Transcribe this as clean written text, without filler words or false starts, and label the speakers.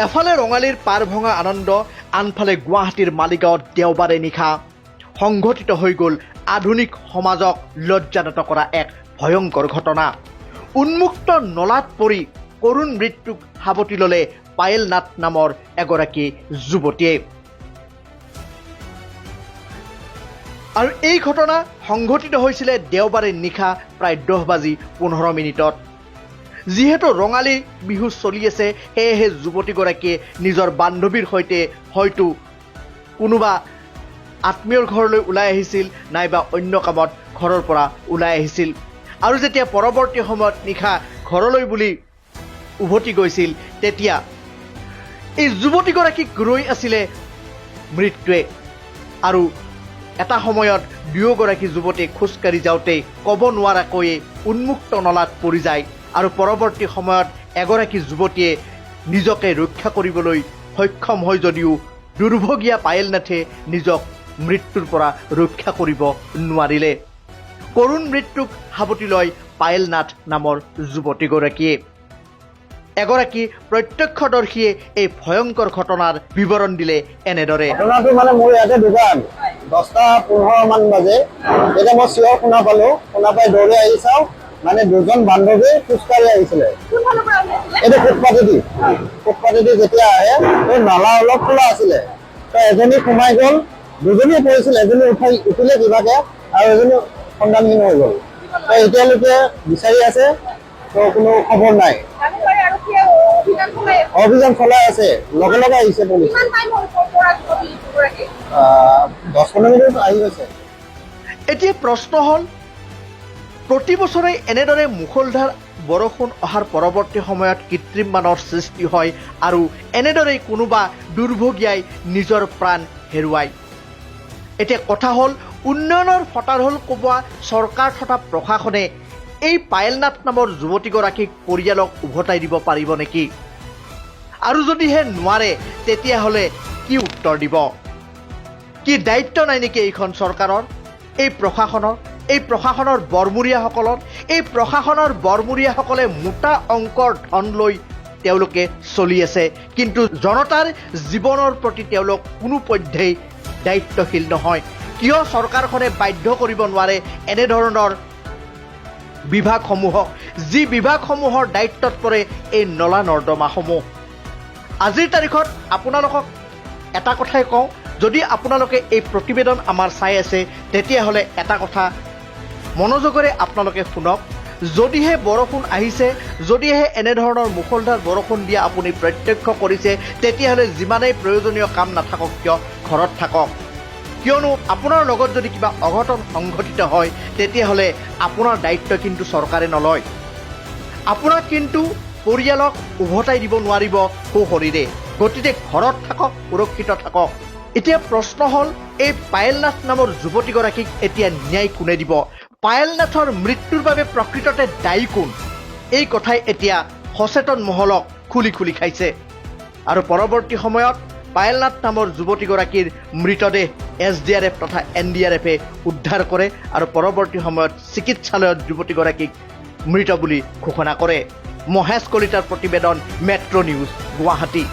Speaker 1: এফালে ৰঙালীৰ পাৰ ভঙা আনন্দ, আনফালে গুৱাহাটীৰ মালিগাঁৱত দেওবাৰে নিশা সংঘটিত হৈ গ'ল আধুনিক সমাজক লজ্জানত কৰা এক ভয়ংকৰ ঘটনা। উন্মুক্ত নলাত পৰি কৰুণ মৃত্যুক সাৱটি ল'লে পায়েল নাথ নামৰ এগৰাকী যুৱতীয়ে। আৰু এই ঘটনা সংঘটিত হৈছিলে দেওবাৰে নিশা প্ৰায় 10:15 যিহেতু ৰঙালী বিহু চলি আছে, সেয়েহে যুৱতীগৰাকীয়ে নিজৰ বান্ধৱীৰ সৈতে হয়তো কোনোবা আত্মীয়ৰ ঘৰলৈ ওলাই আহিছিল, নাইবা অন্য কামত ঘৰৰ পৰা ওলাই আহিছিল। আৰু যেতিয়া পৰৱৰ্তী সময়ত নিশা ঘৰলৈ বুলি উভতি গৈছিল, তেতিয়া এই যুৱতীগৰাকীক ৰৈ আছিলে মৃত্যুৱে। আৰু এটা সময়ত দুয়োগৰাকী যুৱতী খোজকাঢ়ি যাওঁতে ক'ব নোৱাৰাকৈয়ে উন্মুক্ত নলাত পৰি যায়। আৰু পৰৱৰ্তী সময়ত এগৰাকী যুৱতীয়ে নিজকে ৰক্ষা কৰিবলৈ সক্ষম হয় যদিও দুৰ্ভগীয়া পায়েল নাথে নিজক মৃত্যুৰ পৰা ৰক্ষা কৰিব নোৱাৰিলে। কৰুণ মৃত্যুক সাৱটি লয় পায়েল নাথ নামৰ যুৱতীগৰাকীয়ে। এগৰাকী প্ৰত্যক্ষদৰ্শীয়ে এই ভয়ংকৰ ঘটনাৰ বিৱৰণ দিলে এনেদৰে।
Speaker 2: ঘটনাটো মানে মোৰ ইয়াতে দোকান 10:15 মান বাজে, তেতিয়া মই চিঞৰ শুনা পালো, শুনা পাই দৌৰি আহি চাওঁ, মানে দুজন বান্ধৱী খোজকাঢ়ি আহিছিলে। এইটো ফুটপাথেদি যেতিয়া আহে, এই নলা অলপ খোলা আছিলে, তো এজনী সোমাই গ'ল, দুজনী পৰিছিল, এজনী উঠিলে কিবাকে আৰু এজনী সন্ধানহীন হৈ গ'ল। তো এতিয়ালৈকে বিচাৰি আছে, তো কোনো খবৰ নাই। অভিযান চলাই আছে, লগে লগে আহিছে পুলিচ। 10-15 মিনিট আহি গৈছে।
Speaker 1: এতিয়া প্ৰশ্ন হ'ল, প্ৰতি বছৰে এনেদৰে মুষলধাৰ বৰষুণ অহাৰ পৰৱৰ্তী সময়ত কৃত্ৰিম বানৰ সৃষ্টি হয় আৰু এনেদৰেই কোনোবা দুৰ্ভগীয়াই নিজৰ প্ৰাণ হেৰুৱায়। এতিয়া কথা হ'ল, উন্নয়নৰ ফটাৰহল কোবোৱা চৰকাৰ তথা প্ৰশাসনে এই পায়েল নাথ নামৰ যুৱতীগৰাকীক পৰিয়ালক উভতাই দিব পাৰিব নেকি? আৰু যদিহে নোৱাৰে, তেতিয়াহ'লে কি উত্তৰ দিব? কি দায়িত্ব নাই নেকি এইখন চৰকাৰৰ, এই প্ৰশাসনৰ, এই প্ৰশাসনৰ বৰমূৰীয়াসকলৰ? এই প্ৰশাসনৰ বৰমূৰীয়াসকলে মোটা অংকৰ ধন লৈ তেওঁলোকে চলি আছে, কিন্তু জনতাৰ জীৱনৰ প্ৰতি তেওঁলোক কোনোপধ্যেই দায়িত্বশীল নহয়। কিয় চৰকাৰখনে বাধ্য কৰিব নোৱাৰে এনেধৰণৰ বিভাগসমূহক, যি বিভাগসমূহৰ দায়িত্বত পৰে এই নলা নৰ্দমাসমূহ? আজিৰ তাৰিখত আপোনালোকক এটা কথাই কওঁ, যদি আপোনালোকে এই প্ৰতিবেদন আমাৰ চাই আছে, তেতিয়াহ'লে এটা কথা মনোযোগেৰে আপোনালোকে শুনক। যদিহে বৰষুণ আহিছে, যদিহে এনেধৰণৰ মুষলধাৰ বৰষুণ দিয়া আপুনি প্ৰত্যক্ষ কৰিছে, তেতিয়াহ'লে যিমানেই প্ৰয়োজনীয় কাম নাথাকক কিয়, ঘৰত থাকক। কিয়নো আপোনাৰ লগত যদি কিবা অঘটন সংঘটিত হয়, তেতিয়াহ'লে আপোনাৰ দায়িত্ব কিন্তু চৰকাৰে নলয়। আপোনাক কিন্তু পৰিয়ালক উভতাই দিব নোৱাৰিব সশৰীৰে। গতিকে ঘৰত থাকক, সুৰক্ষিত থাকক। এতিয়া প্ৰশ্ন হ'ল, এই পায়েল নাথ নামৰ যুৱতীগৰাকীক এতিয়া ন্যায় কোনে দিব? পায়েল নাথৰ মৃত্যুৰ বাবে প্ৰকৃততে দায়ী কোন? এই কথাই এতিয়া সচেতন মহলক খুলি খুলি খাইছে। আৰু পৰৱৰ্তী সময়ত পায়েল নাথ নামৰ যুৱতীগৰাকীৰ মৃতদেহ SDRF তথা NDRFে উদ্ধাৰ কৰে আৰু পৰৱৰ্তী সময়ত চিকিৎসালয়ত যুৱতীগৰাকীক মৃত বুলি ঘোষণা কৰে। মহেশ কলিতাৰ প্ৰতিবেদন, মেট্ৰ' নিউজ, গুৱাহাটী।